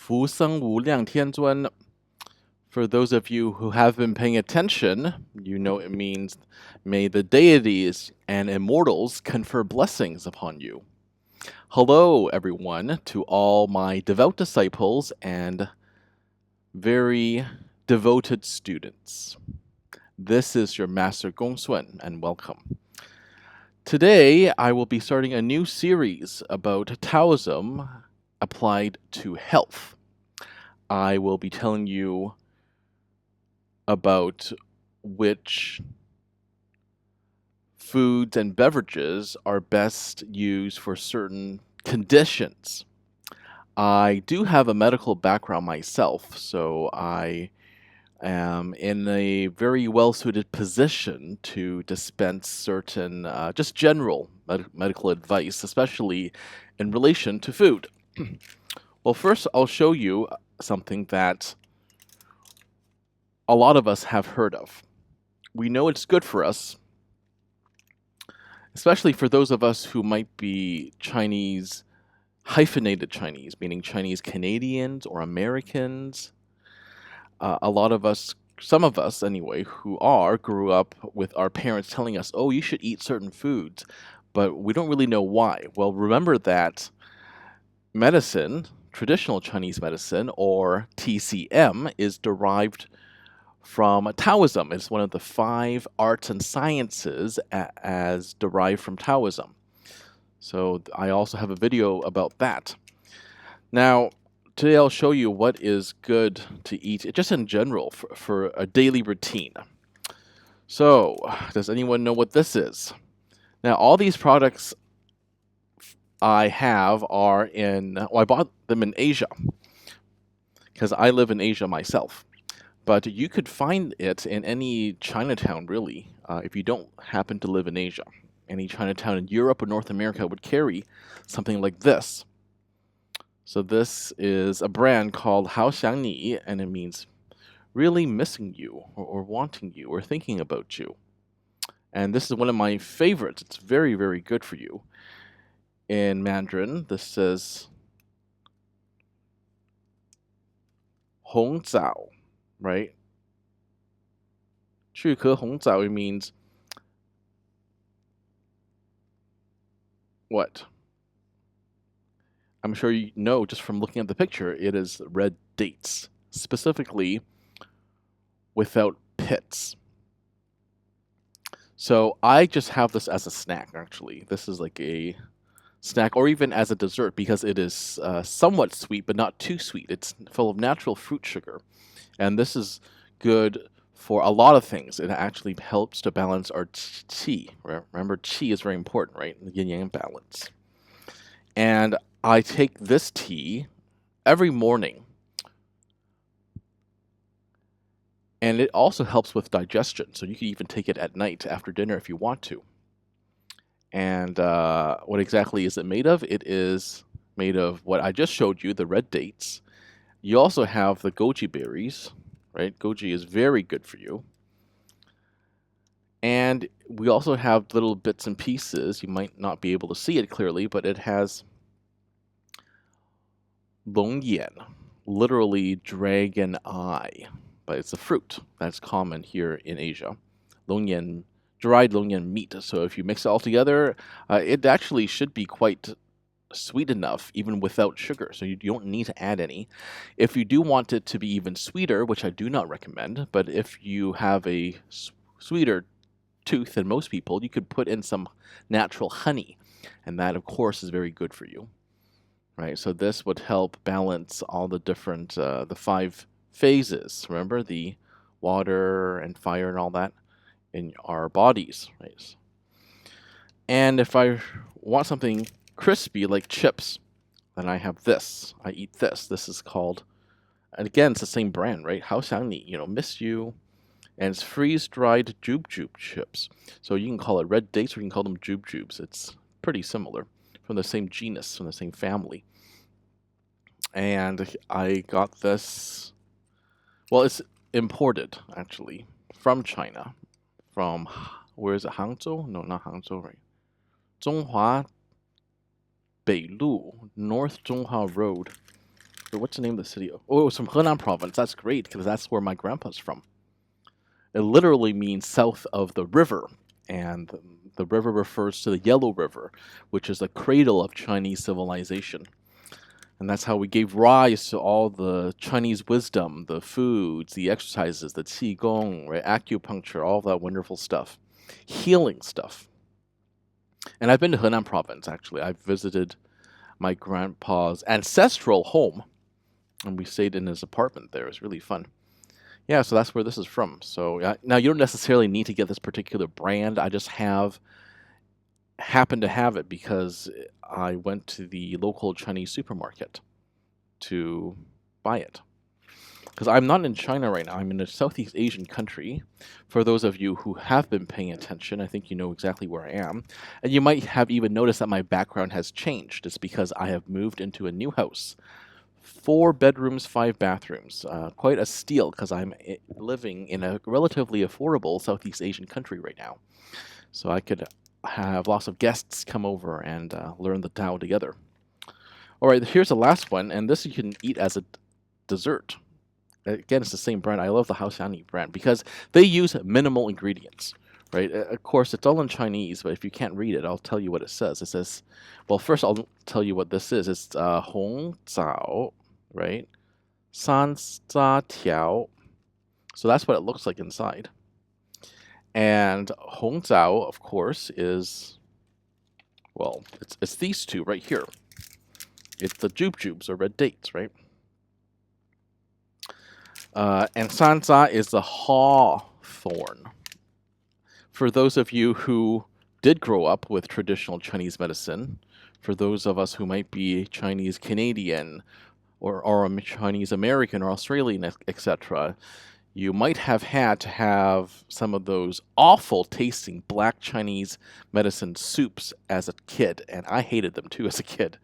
福生无量天尊. For those of you who have been paying attention, you know it means may the deities and immortals confer blessings upon you. Hello, everyone, to all my devout disciples and very devoted students. This is your Master GongSun, and welcome. Today, I will be starting a new series about Taoism applied to health. I will be telling you about which foods and beverages are best used for certain conditions. I do have a medical background myself, so I am in a very well-suited position to dispense certain just general medical advice, especially in relation to food. Well, first I'll show you something that a lot of us have heard of. We know it's good for us, especially for those of us who might be Chinese, hyphenated Chinese, meaning Chinese Canadians or Americans. A lot of us, some of us anyway, who grew up with our parents telling us, oh, you should eat certain foods, but we don't really know why. Well, remember that medicine, traditional Chinese medicine, or TCM, is derived from Taoism. It's one of the 5 arts and sciences as derived from Taoism. So I also have a video about that. Now, today I'll show you what is good to eat, just in general, for a daily routine. So, does anyone know what this is? Now, all these products I have are I bought them in Asia, because I live in Asia myself. But you could find it in any Chinatown, really, if you don't happen to live in Asia. Any Chinatown in Europe or North America would carry something like this. So this is a brand called Hao Xiang Ni, and it means really missing you, or wanting you, or thinking about you. And this is one of my favorites. It's very, very good for you. In Mandarin, this says Hong Zao, right? 去壳红枣, it means what? I'm sure you know just from looking at the picture, it is red dates, specifically without pits. So I just have this as a snack, actually. This is like a snack, or even as a dessert, because it is somewhat sweet, but not too sweet. It's full of natural fruit sugar. And this is good for a lot of things. It actually helps to balance our qi. Remember, qi is very important, right? The yin-yang balance. And I take this tea every morning. And it also helps with digestion. So you can even take it at night after dinner if you want to. And what exactly is it made of? It is made of what I just showed you, the red dates. You also have the goji berries, right? Goji is very good for you. And we also have little bits and pieces. You might not be able to see it clearly, but it has Longyan, literally dragon eye. But it's a fruit that's common here in Asia. Longyan, dried Longyan meat. So if you mix it all together, it actually should be quite sweet enough, even without sugar. So you don't need to add any. If you do want it to be even sweeter, which I do not recommend, but if you have a sweeter tooth than most people, you could put in some natural honey. And that, of course, is very good for you. Right? So this would help balance all the different, the 5 phases. Remember, the water and fire and all that in our bodies, right? And if I want something crispy like chips, then I have this. I eat this. This is called, and again, it's the same brand, right? Hao Xiang Ni, miss you. And it's freeze-dried jube chips. So you can call it red dates or you can call them jubes. It's pretty similar, from the same genus, from the same family. And I got this, well, it's imported, actually, from China. From, where is it, Hangzhou? No, not Hangzhou, right? Zhonghua Beilu, North Zhonghua Road. what's the name of the city? Oh, it was from Henan province. That's great because that's where my grandpa's from. It literally means south of the river, and the river refers to the Yellow River, which is the cradle of Chinese civilization. And that's how we gave rise to all the Chinese wisdom, the foods, the exercises, the qigong, right? Acupuncture, all that wonderful stuff, healing stuff. And I've been to Henan province, actually. I've visited my grandpa's ancestral home, and we stayed in his apartment there. It was really fun. Yeah, so that's where this is from. So now you don't necessarily need to get this particular brand. I just happen to have it because I went to the local Chinese supermarket to buy it. Because I'm not in China right now. I'm in a Southeast Asian country. For those of you who have been paying attention, I think you know exactly where I am. And you might have even noticed that my background has changed. It's because I have moved into a new house. 4 bedrooms, 5 bathrooms. Quite a steal because I'm living in a relatively affordable Southeast Asian country right now. So I could have lots of guests come over and learn the Tao together. All right, here's the last one, and this you can eat as a dessert. Again, it's the same brand. I love the Haoxiani brand because they use minimal ingredients, right? Of course, it's all in Chinese, but if you can't read it, I'll tell you what it says. It says, well, first I'll tell you what this is. It's Hong Zao, right? San Za Tiao. So that's what it looks like inside. And Hong Zao, of course, is, well, it's these two right here. It's the jubes or red dates, right? And Sanza is the hawthorn. For those of you who did grow up with traditional Chinese medicine, for those of us who might be Chinese Canadian or Chinese American or Australian, etc., you might have had to have some of those awful tasting black Chinese medicine soups as a kid, and I hated them too as a kid.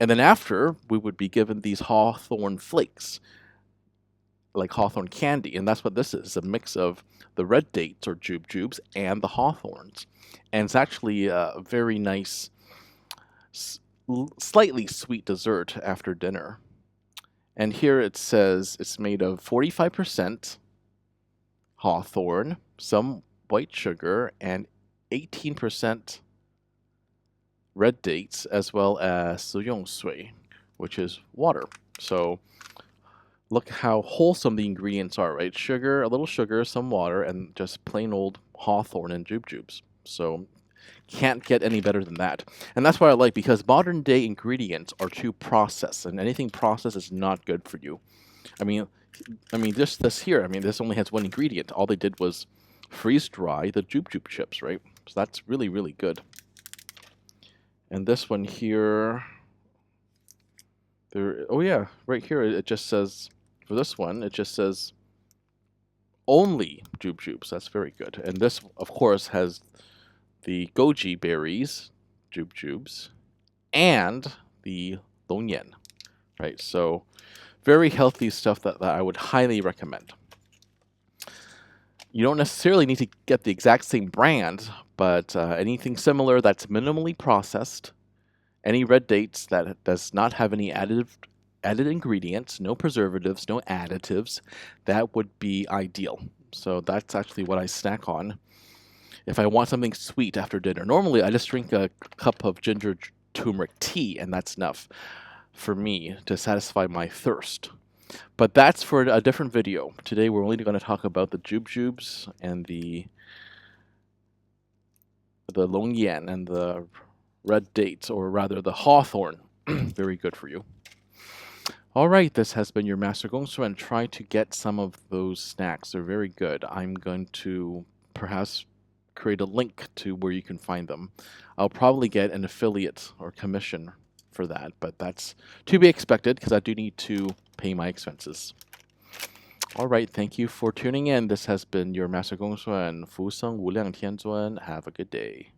And then after, we would be given these hawthorn flakes, like hawthorn candy, and that's what this is, a mix of the red dates or jubes and the hawthorns. And it's actually a very nice, slightly sweet dessert after dinner. And here it says it's made of 45% hawthorn, some white sugar, and 18% red dates, as well as 食用水, which is water. So look how wholesome the ingredients are, right? Sugar, a little sugar, some water, and just plain old hawthorn and jubes. So can't get any better than that. And that's what I like, because modern day ingredients are too processed, and anything processed is not good for you. I mean, just this here, this only has one ingredient. All they did was freeze dry the jube chips, right? So that's really, really good. And this one here, oh yeah, right here it just says, for this one, it just says only jubes. That's very good. And this, of course, has the goji berries, jubes, and the longyan, right? So very healthy stuff that I would highly recommend. You don't necessarily need to get the exact same brand, but anything similar that's minimally processed, any red dates that does not have any added ingredients, no preservatives, no additives, that would be ideal. So that's actually what I snack on if I want something sweet after dinner. Normally, I just drink a cup of ginger turmeric tea, and that's enough for me to satisfy my thirst. But that's for a different video. Today, we're only going to talk about the jubes and the longyan and the red dates, or rather the hawthorn. Very good for you. All right, this has been your Master GongSun. Try to get some of those snacks. They're very good. I'm going to perhaps create a link to where you can find them. I'll probably get an affiliate or commission for that, but that's to be expected because I do need to pay my expenses. All right, thank you for tuning in. This has been your Master GongSun. 福生无量天尊. Have a good day.